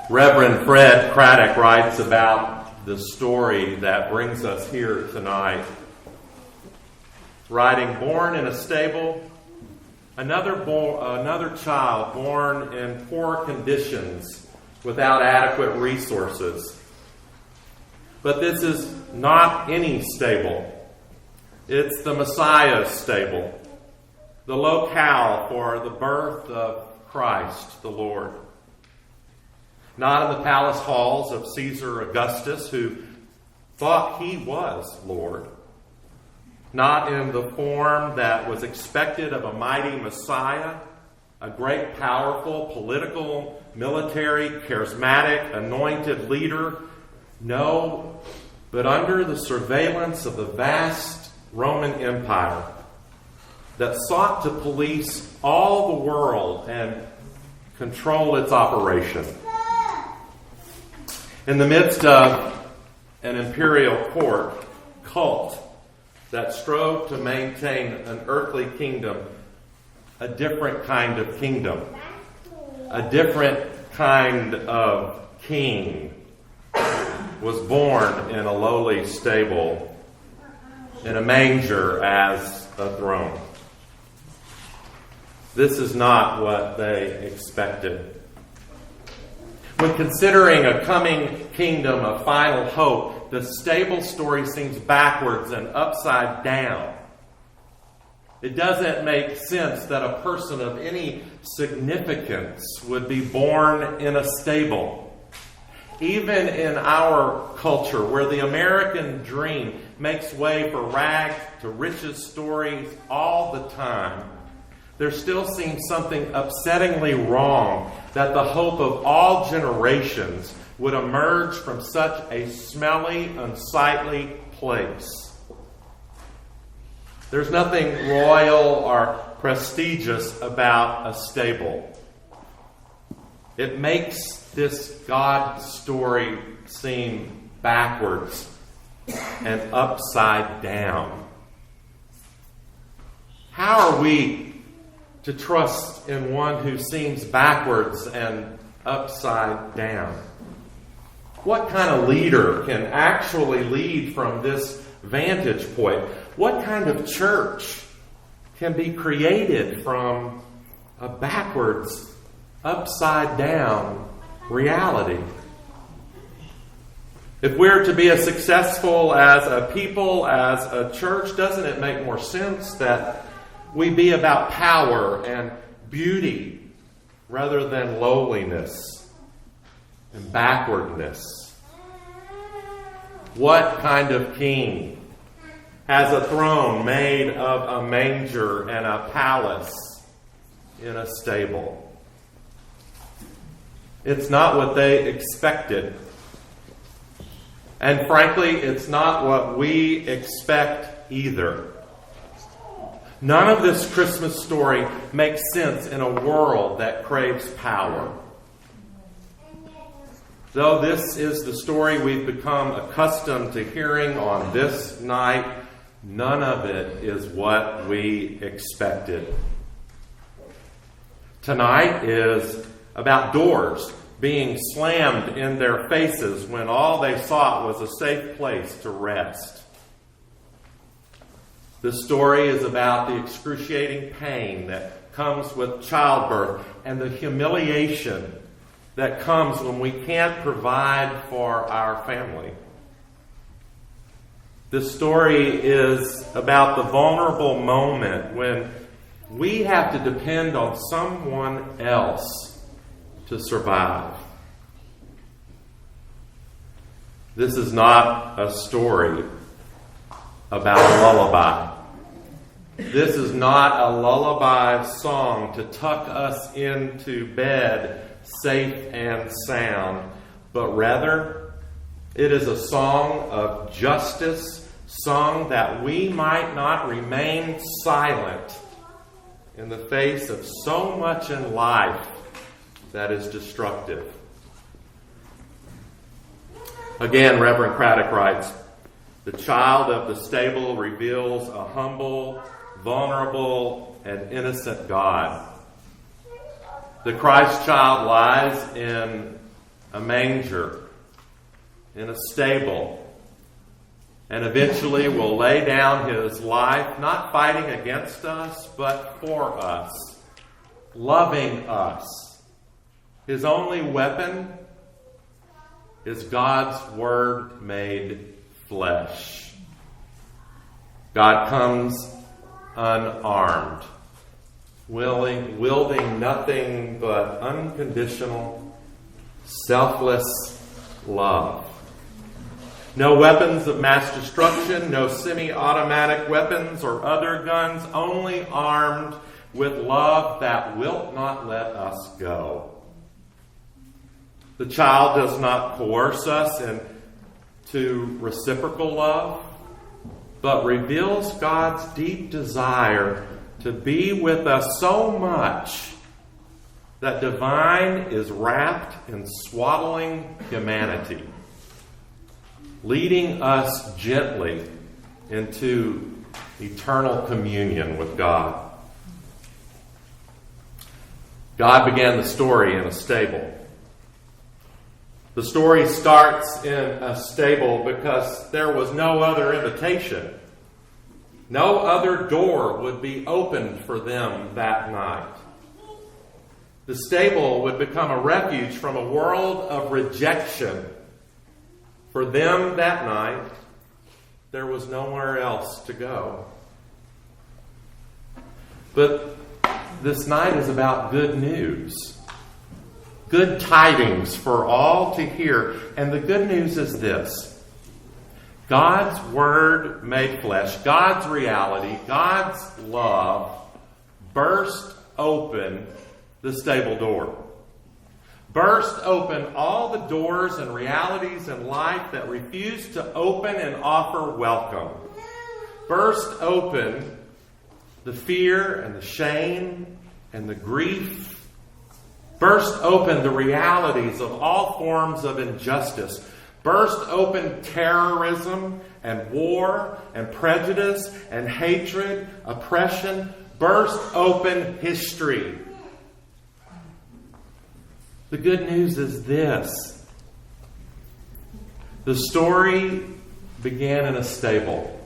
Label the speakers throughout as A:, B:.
A: Reverend Fred Craddock writes about the story that brings us here tonight. Writing, born in a stable, another child born in poor conditions without adequate resources. But this is not any stable. It's the Messiah's stable, the locale for the birth of Christ the Lord. Not in the palace halls of Caesar Augustus, who thought he was Lord. Not in the form that was expected of a mighty Messiah, a great, powerful, political, military, charismatic, anointed leader. No, but under the surveillance of the vast Roman Empire that sought to police all the world and control its operation. In the midst of an imperial court cult that strove to maintain an earthly kingdom, a different kind of kingdom, a different kind of king was born in a lowly stable, in a manger as a throne. This is not what they expected. When considering a coming kingdom of final hope, the stable story seems backwards and upside down. It doesn't make sense that a person of any significance would be born in a stable. Even in our culture, where the American dream makes way for rags to riches stories all the time, there still seems something upsettingly wrong that the hope of all generations would emerge from such a smelly, unsightly place. There's nothing royal or prestigious about a stable. It makes this God story seem backwards and upside down. How are we to trust in one who seems backwards and upside down? What kind of leader can actually lead from this vantage point? What kind of church can be created from a backwards, upside down reality? If we're to be as successful as a people, as a church, doesn't it make more sense that we be about power and beauty rather than lowliness and backwardness? What kind of king has a throne made of a manger and a palace in a stable? It's not what they expected. And frankly, it's not what we expect either. None of this Christmas story makes sense in a world that craves power. Though this is the story we've become accustomed to hearing on this night, none of it is what we expected. Tonight is about doors being slammed in their faces when all they sought was a safe place to rest. The story is about the excruciating pain that comes with childbirth and the humiliation that comes when we can't provide for our family. The story is about the vulnerable moment when we have to depend on someone else to survive. This is not a story about a lullaby. This is not a lullaby song to tuck us into bed safe and sound, but rather it is a song of justice, sung that we might not remain silent in the face of so much in life that is destructive. Again, Reverend Craddock writes, "The child of the stable reveals a humble, vulnerable, and innocent God. The Christ child lies in a manger, in a stable, and eventually will lay down his life, not fighting against us, but for us, loving us. His only weapon is God's Word made flesh. God comes unarmed, wielding nothing but unconditional, selfless love. No weapons of mass destruction, no semi-automatic weapons or other guns, only armed with love that wilt not let us go. The child does not coerce us into reciprocal love, but reveals God's deep desire to be with us so much that divine is wrapped in swaddling humanity, leading us gently into eternal communion with God. God began the story in a stable. The story starts in a stable because there was no other invitation. No other door would be opened for them that night. The stable would become a refuge from a world of rejection. For them that night, there was nowhere else to go. But this night is about good news. Good tidings for all to hear. And the good news is this. God's Word made flesh, God's reality, God's love burst open the stable door. Burst open all the doors and realities in life that refuse to open and offer welcome. Burst open the fear and the shame and the grief. Burst open the realities of all forms of injustice. Burst open terrorism and war and prejudice and hatred, oppression. Burst open history. The good news is this. The story began in a stable.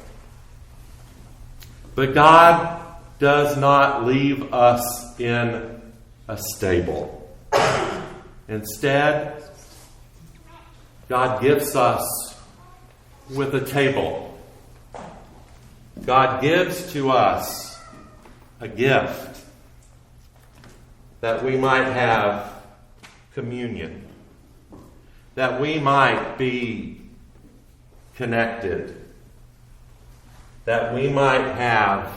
A: But God does not leave us in a stable. Instead, God gifts us with a table. God gives to us a gift that we might have communion, that we might be connected, that we might have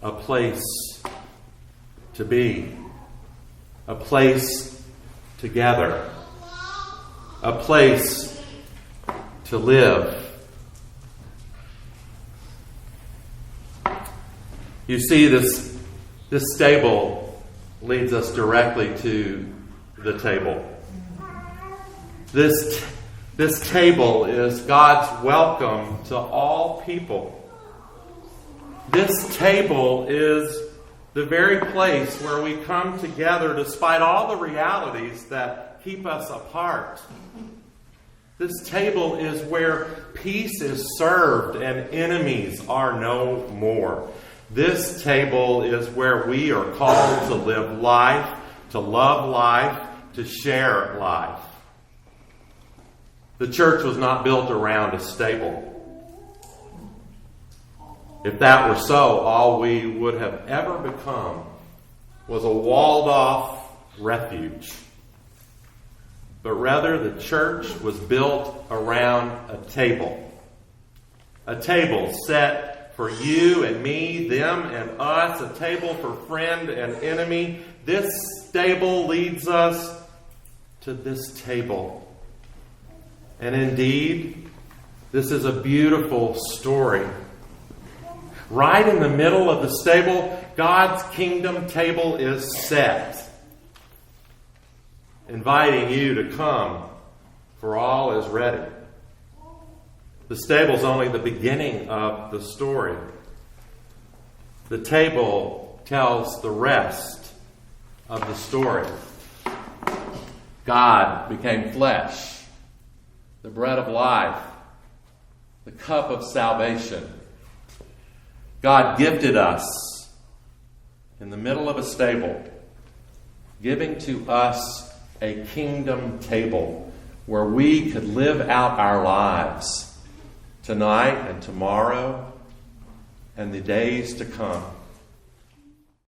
A: a place to be, a place together, a place to live. You see, this stable leads us directly to the table. This table is God's welcome to all people. This table is the very place where we come together despite all the realities that keep us apart. This table is where peace is served and enemies are no more. This table is where we are called to live life, to love life, to share life. The church was not built around a stable. If that were so, all we would have ever become was a walled-off refuge. But rather, the church was built around a table. A table set for you and me, them and us. A table for friend and enemy. This stable leads us to this table. And indeed, this is a beautiful story. Right in the middle of the stable, God's kingdom table is set, inviting you to come, for all is ready. The stable's only the beginning of the story. The table tells the rest of the story. God became flesh, the bread of life, the cup of salvation. God gifted us in the middle of a stable, giving to us a kingdom table where we could live out our lives tonight and tomorrow and the days to come.